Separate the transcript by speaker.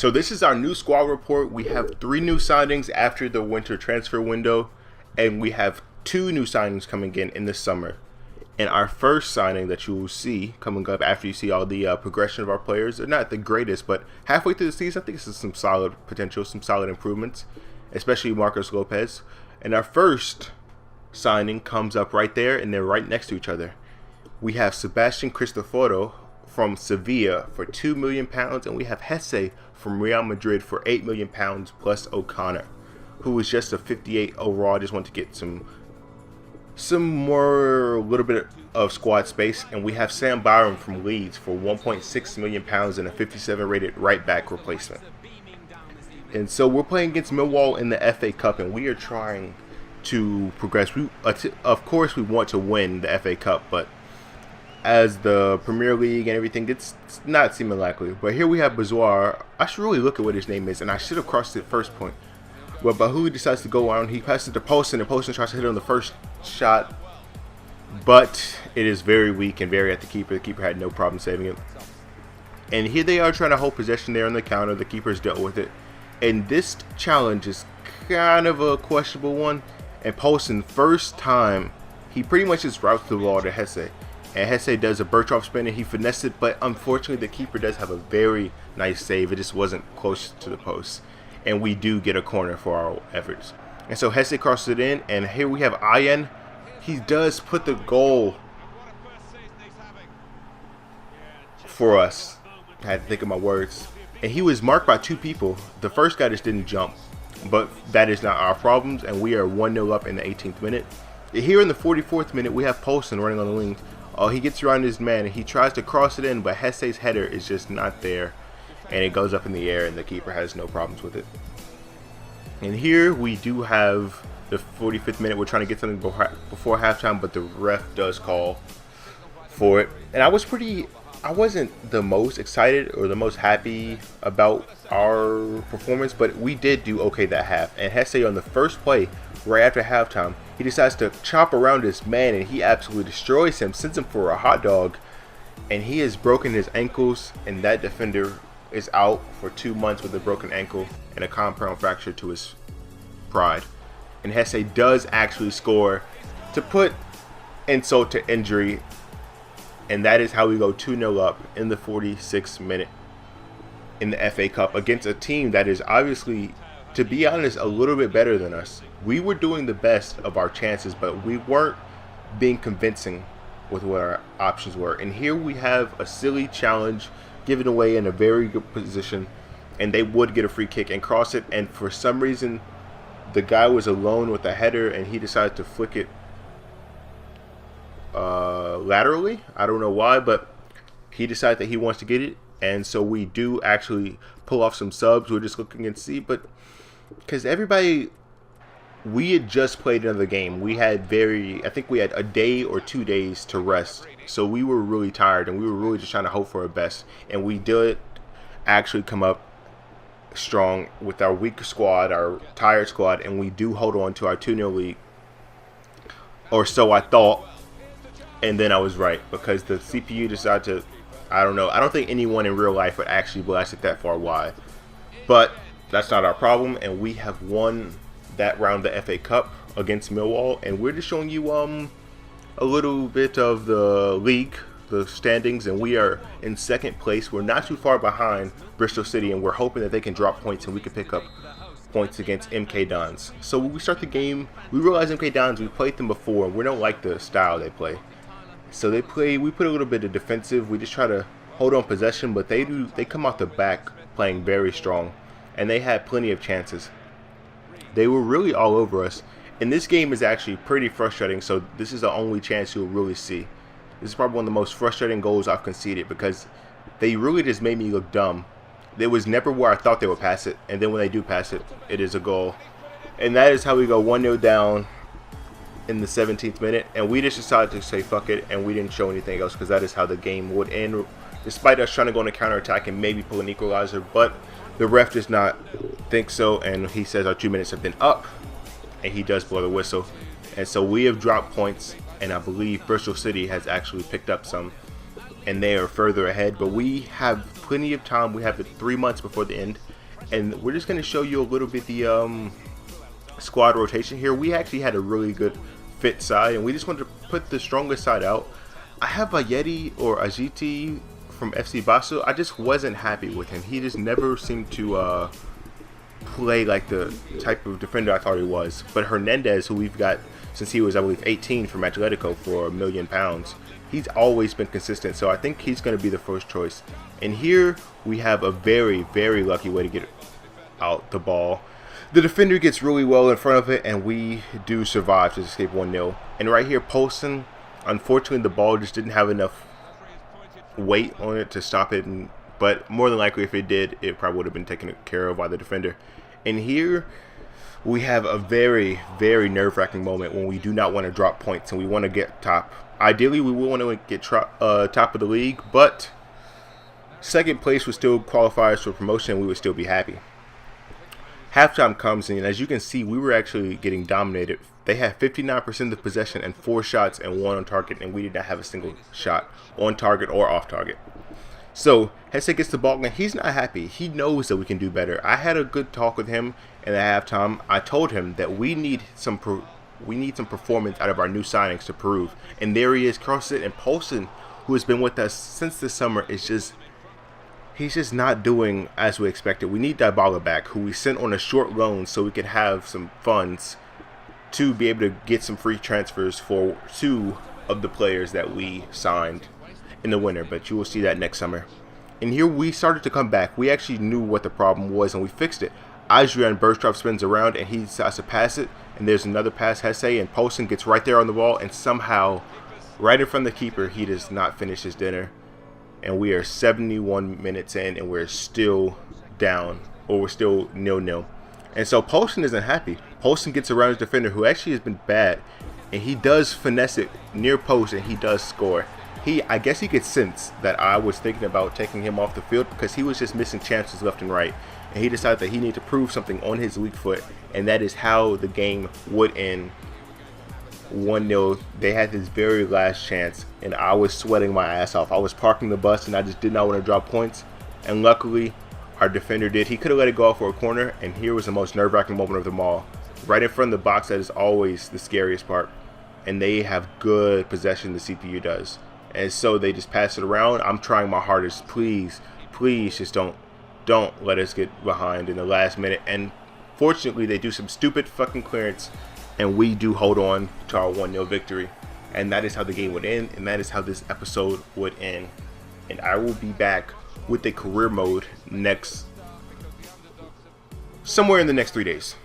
Speaker 1: So this is our new squad report. We have 3 new signings after the winter transfer window, and we have 2 new signings coming in the summer. And our first signing that you will see coming up after you see all the progression of our players, they're not the greatest, but halfway through the season, I think this is some solid potential, some solid improvements, especially Marcos Lopez. And our first signing comes up right there, and they're right next to each other. We have Sebastian Cristoforo from Sevilla for £2 million, and we have Hesse from Real Madrid for £8 million plus O'Connor, who is just a 58 overall. I just want to get some more, a little bit of squad space. And we have Sam Byram from Leeds for £1.6 million and a 57 rated right back replacement. And so we're playing against Millwall in the FA Cup, and we are trying to progress. Of course we want to win the FA Cup, but as the Premier League and everything, it's not seeming likely. But here we have Bazoir. I should really look at what his name is, and I should have crossed it first point. But Bahu decides to go around. He passes it to Poston, and Poston tries to hit it on the first shot. But it is very weak and very at the keeper. The keeper had no problem saving it. And here they are trying to hold possession there on the counter. The keeper's dealt with it. And this challenge is kind of a questionable one. And Poston, first time, he pretty much just routes the ball to Hesse. And Hesse does a Bertrand spin, and he finessed it, but unfortunately the keeper does have a very nice save. It just wasn't close to the post. And we do get a corner for our efforts. And so Hesse crosses it in, and here we have Ayen. He does put the goal for us. I had to think of my words. And he was marked by 2 people. The first guy just didn't jump, but that is not our problems, and we are 1-0 up in the 18th minute. Here in the 44th minute, we have Poston running on the wing. Oh, he gets around his man, and he tries to cross it in, but Hesse's header is just not there. And it goes up in the air, and the keeper has no problems with it. And here we do have the 45th minute. We're trying to get something before halftime, but the ref does call for it. And I wasn't the most excited or the most happy about our performance, but we did do okay that half. And Hesse on the first play, right after halftime, he decides to chop around his man, and he absolutely destroys him, sends him for a hot dog, and he has broken his ankles, and that defender is out for 2 months with a broken ankle and a compound fracture to his pride. And Hesse does actually score to put insult to injury, and that is how we go 2-0 up in the 46th minute in the FA Cup against a team that is obviously, to be honest, a little bit better than us. We were doing the best of our chances, but we weren't being convincing with what our options were. And here we have a silly challenge given away in a very good position, and they would get a free kick and cross it, and for some reason the guy was alone with the header, and he decided to flick it laterally. I don't know why, but he decided that he wants to get it, and so we do actually pull off some subs. We're just looking and see, but because we had just played another game. I think we had a day or 2 days to rest. So we were really tired, and we were really just trying to hope for our best. And we did actually come up strong with our weak squad, our tired squad, and we do hold on to our 2-0 lead. Or so I thought. And then I was right, because the CPU decided to, I don't know. I don't think anyone in real life would actually blast it that far wide. But that's not our problem, and we have won that round of the FA Cup against Millwall, and we're just showing you a little bit of the league, the standings, and we are in 2nd place. We're not too far behind Bristol City, and we're hoping that they can drop points and we can pick up points against MK Dons. So when we start the game, we realize MK Dons, we played them before, and we don't like the style they play. So we put a little bit of defensive. We just try to hold on possession, but they come out the back playing very strong, and they had plenty of chances. They were really all over us. And this game is actually pretty frustrating, so this is the only chance you'll really see. This is probably one of the most frustrating goals I've conceded, because they really just made me look dumb. It was never where I thought they would pass it, and then when they do pass it, it is a goal. And that is how we go 1-0 down in the 17th minute, and we just decided to say fuck it, and we didn't show anything else, because that is how the game would end, despite us trying to go on a counter-attack and maybe pull an equalizer. But the ref does not think so, and he says our 2 minutes have been up, and he does blow the whistle. And so we have dropped points, and I believe Bristol City has actually picked up some and they are further ahead. But we have plenty of time. We have 3 months before the end, and we're just going to show you a little bit the squad rotation here. We actually had a really good fit side, and we just wanted to put the strongest side out. I have a Yeti or a GT from FC Basel. I just wasn't happy with him. He just never seemed to play like the type of defender I thought he was. But Hernandez, who we've got since he was, I believe, 18 from Atletico for £1 million, he's always been consistent. So I think he's going to be the first choice. And here we have a very, very lucky way to get out the ball. The defender gets really well in front of it, and we do survive to escape 1-0. And right here, Poulsen, unfortunately, the ball just didn't have enough weight on it to stop it. But more than likely, if it did, it probably would have been taken care of by the defender. And here we have a very, very nerve-wracking moment when we do not want to drop points and we want to get top. Ideally, we will want to get top of the league, but second place would still qualify us for promotion, and we would still be happy. Halftime comes in, and as you can see, we were actually getting dominated. They had 59% of possession and 4 shots and 1 on target, and we did not have a single shot on target or off target. So Hesse gets the ball, and he's not happy. He knows that we can do better. I had a good talk with him at halftime. I told him that we need some performance out of our new signings to prove. And there he is, crosses it, and Poulsen, who has been with us since this summer, is just he's just not doing as we expected. We need Dybala back, who we sent on a short loan so we could have some funds to be able to get some free transfers for 2 of the players that we signed in the winter, but you will see that next summer. And here we started to come back. We actually knew what the problem was, and we fixed it. Adrian Bergström spins around, and he decides to pass it, and there's another pass, Hesse, and Poulsen gets right there on the ball, and somehow, right in front of the keeper, he does not finish his dinner. And we are 71 minutes in, and we're still down, or we're still 0-0. And so Poulsen isn't happy. Poulsen gets around his defender, who actually has been bad, and he does finesse it near post, and he does score. I guess he could sense that I was thinking about taking him off the field because he was just missing chances left and right. And he decided that he needed to prove something on his weak foot, and that is how the game would end 1-0. They had this very last chance, and I was sweating my ass off. I was parking the bus, and I just did not want to drop points. And luckily, our defender did. He could have let it go for a corner, and here was the most nerve-wracking moment of them all. Right in front of the box, that is always the scariest part. And they have good possession, the CPU does. And so they just pass it around. I'm trying my hardest. Please, please just don't let us get behind in the last minute. And fortunately, they do some stupid fucking clearance, and we do hold on to our 1-0 victory. And that is how the game would end, and that is how this episode would end. And I will be back with a career mode somewhere in the next 3 days.